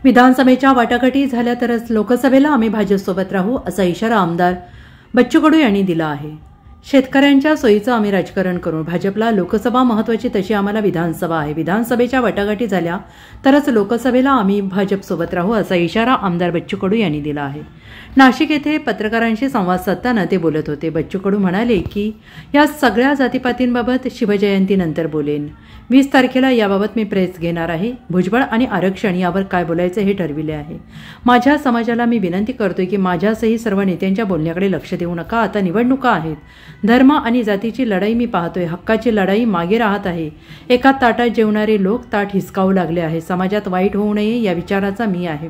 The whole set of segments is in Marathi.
विधानसभेच्या वाटाघाटी झाल्या तरच लोकसभेला आम्ही भाजपसोबत राहू असा इशारा आमदार बच्चू कडू यांनी दिला आहे। शेतकऱ्यांच्या सोयीचं आम्ही राजकारण करू। भाजपला लोकसभा महत्त्वाची तशी आम्हाला विधानसभा आहे। विधानसभेच्या वाटाघाटी झाल्या तरच लोकसभेला आम्ही भाजपसोबत राहू असा इशारा आमदार बच्चू कडू यांनी दिला आहे। नाशिक येथे पत्रकारांशी संवाद साधताना ते बोलत होते। बच्चू कडू म्हणाले की या सगळ्या जातीपातींबाबत शिवजयंतीनंतर बोलेन। 20 तारखेला याबाबत मी प्रेस घेणार आहे। भुजबळ आणि आरक्षण यावर काय बोलायचं हे ठरविले आहे। माझ्या समाजाला मी विनंती करतोय की माझ्यासही सर्व नेत्यांच्या बोलण्याकडे लक्ष देऊ नका। आता निवडणुका आहेत। धर्म आणि जातीची लढाई मी पाहतोय। हक्काची लढाई मागे राहत आहे। एका ताटात जेवणारे लोक ताट हिसकावू लागले आहे। समाजात वाईट होऊ नये या विचाराचा मी आहे।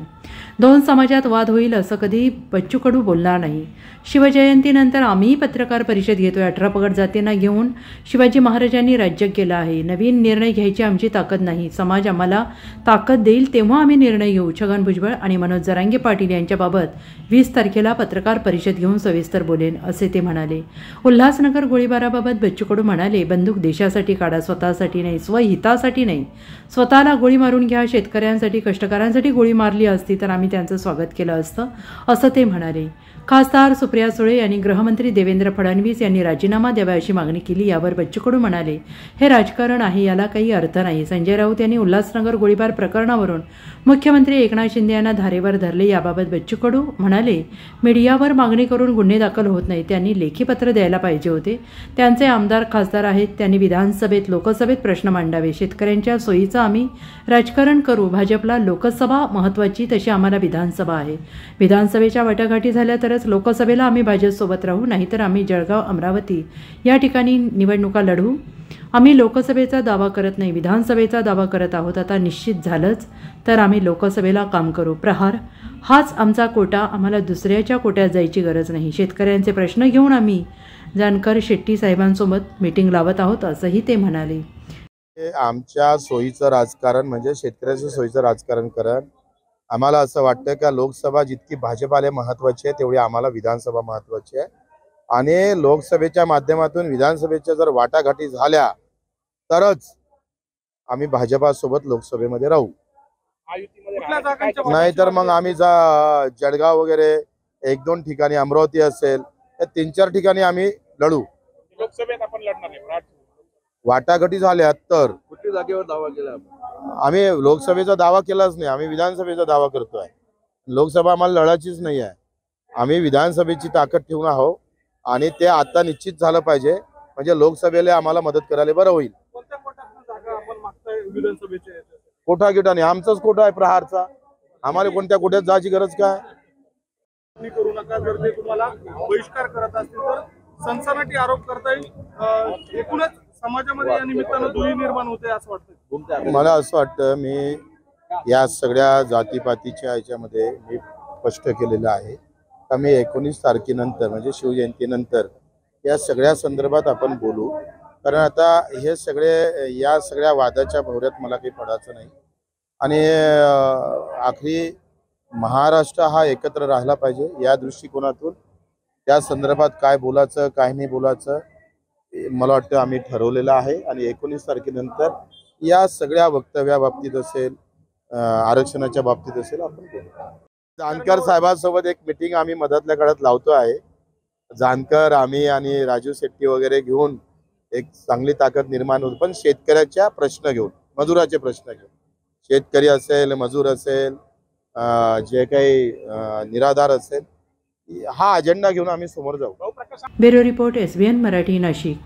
दोन समाजात वाद होईल असं कधी बच्चू कडू बोलणार नाही। शिवजयंतीनंतर आम्ही पत्रकार परिषद घेतोय। 18 पगड जातींना घेऊन शिवाजी महाराजांनी राज्य केलं आहे। नवीन निर्णय घ्यायची आमची ताकद नाही। समाज आम्हाला ताकद देईल तेव्हा आम्ही निर्णय घेऊ। छगन भुजबळ आणि मनोज जरांगे पाटील यांच्याबाबत 20 तारखेला पत्रकार परिषद घेऊन सविस्तर बोलेन असे ते म्हणाले। उल्हासनगर गोळीबाराबाबत बच्चू कडू म्हणाले, बंदूक देशासाठी काढा, स्वतःसाठी नाही, स्वहितासाठी नाही। स्वतःला गोळी मारून घ्या। शेतकऱ्यांसाठी कष्टकऱ्यांसाठी गोळी मारली असती तर आम्ही त्यांचं स्वागत केलं असतं असं ते म्हणाले। खासदार सुप्रिया सुळे यांनी गृहमंत्री देवेंद्र फडणवीस यांनी राजीनामा द्यावा अशी मागणी केली। यावर बच्चू कडू म्हणाले, हे राजकारण आहे, याला काही अर्थ नाही। संजय राऊत यांनी उल्हासनगर गोळीबार प्रकरणावरून मुख्यमंत्री एकनाथ शिंदे यांना धारेवर धरले। याबाबत बच्चू कडू म्हणाले, मीडियावर मागणी करून गुन्हे दाखल होत नाही। त्यांनी लेखी पत्र द्यायला पाहिजे होते। त्यांचे आमदार खासदार आहेत, त्यांनी विधानसभेत लोकसभेत प्रश्न मांडावे। शेतकऱ्यांच्या सोयीचं आम्ही राजकारण करू। भाजपला लोकसभा महत्त्वाची तशी आम्हाला विधानसभा आहे। विधानसभेच्या वाटाघाटी झाल्या तरच लोकसभेला आम्ही भाजपसोबत राहू, नाहीतर आम्ही जळगाव अमरावती या ठिकाणी निवडणुका लढवू। आम्ही लोकसभेचा दावा करत नाही, विधानसभेचा दावा करत आहोत। आता निश्चित झालंच तर आम्ही लोकसभेला काम करू। प्रहार हाच आमचा कोटा, आम्हाला दुसऱ्याच्या कोट्यात जायची गरज नाही। शेतकऱ्यांचे प्रश्न घेऊन आम्ही जानकर शेट्टी साहेबांसोबत मीटिंग लावत आहोत असंही ते म्हणाले। आमच्या सोयीचं राजकारण म्हणजे शेतकऱ्याच्या सोयीचं राजकारण करण। आम्हाला असं वाटतं की लोकसभा जितकी भाजपाला महत्त्वाची आहे तेवढी आम्हाला विधानसभा महत्त्वाची आहे। आणि लोकसभेच्या माध्यमातून विधानसभेच्या जर वाटाघाटी झाल्या तरच आम्ही भाजपासोबत लोकसभेमध्ये राहू, नाहीतर मग आम्ही जळगाव वगैरे 1-2 ठिकाणी, अमरावती असेल या 3-4 ठिकाणी आम्ही लढू। लोकसभेत आपण लढणार नाही। वाटाघाटी झाल्या तर कुठल्या जागेवर दावा केला? आम्ही लोकसभेचा दावा केलाच नाही, आम्ही विधानसभेचा दावा करतोय। लोकसभा आम्हाला लढायचीच नाही आहे। आम्ही विधानसभेची ताकद ठेवून आहोत आणि ते आता निश्चित झालं पाहिजे, म्हणजे लोकसभेला आम्हाला मदत करायला बरं होईल। कोठा गिटा नाही, आमचाच कोठा आहे प्रहारचा। आम्हाला कोणत्या कोट्यात जायची गरज काय करू नका। जर ते तुम्हाला बहिष्कार करत असतील तर सनसनाटी आरोप करता येईल। एकूणच समाजामध्ये या निमित्तानं दुही निर्माण होते असं वाटतं मला। असं वाटतं मी या सगळ्या जातीपातीच्या ह्याच्यामध्ये मी स्पष्ट केलेलं आहे का मी 19 तारखेनंतर म्हणजे शिवजयंतीनंतर या सगळ्या संदर्भात आपण बोलू। कारण आता हे सगळे या सगळ्या वादाच्या भोवऱ्यात मला काही पडायचं नाही। आणि आखरी महाराष्ट्र हा एकत्र राहिला पाहिजे या दृष्टिकोनातून त्या संदर्भात काय बोलायचं काय नाही बोलायचं मला वाटतं आम्ही ठरवलेलं आहे। आणि 19 तारखेनंतर या सगळ्या वक्तव्याबाबतीत असेल, आरक्षणाच्या बाबतीत असेल, आपण बोलू। जानकर साहेबांसोबत एक मीटिंग आम्ही मधातल्या काळात लावतो आहे। जानकर, आम्ही आणि राजू शेट्टी वगैरे घेऊन एक चांगली ताकद निर्माण होईल, पण शेतकऱ्याच्या प्रश्न घेऊन, मजुराचे प्रश्न घेऊन। शेतकरी असेल, मजूर असेल, जे काही निराधार असेल, हा अजेंडा घेऊन आम्ही समोर जाऊ। Bureau report SBN Marathi, Nashik.